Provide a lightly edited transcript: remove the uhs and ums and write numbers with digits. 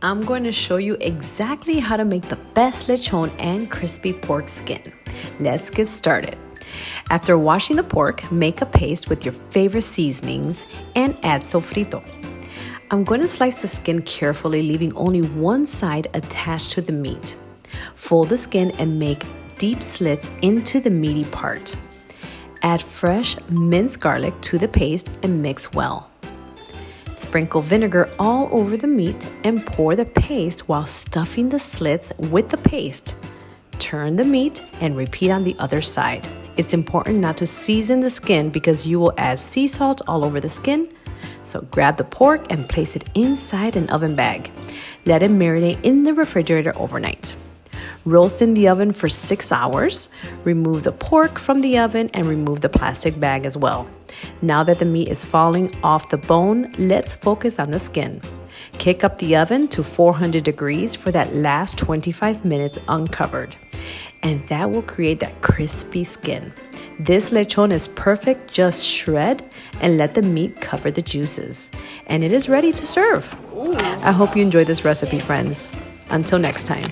I'm going to show you exactly how to make the best lechon and crispy pork skin. Let's get started. After washing the pork, make a paste with your favorite seasonings and add sofrito. I'm going to slice the skin carefully, leaving only one side attached to the meat. Fold the skin and make deep slits into the meaty part. Add fresh minced garlic to the paste and mix well. Sprinkle vinegar all over the meat and pour the paste while stuffing the slits with the paste. Turn the meat and repeat on the other side. It's important not to season the skin because you will add sea salt all over the skin. So grab the pork and place it inside an oven bag. Let it marinate in the refrigerator overnight. Roast in the oven for 6 hours. Remove the pork from the oven and remove the plastic bag as well. Now that the meat is falling off the bone, let's focus on the skin. Kick up the oven to 400 degrees for that last 25 minutes uncovered. And that will create that crispy skin. This lechon is perfect, just shred and let the meat cover the juices. And it is ready to serve. I hope you enjoyed this recipe, friends. Until next time.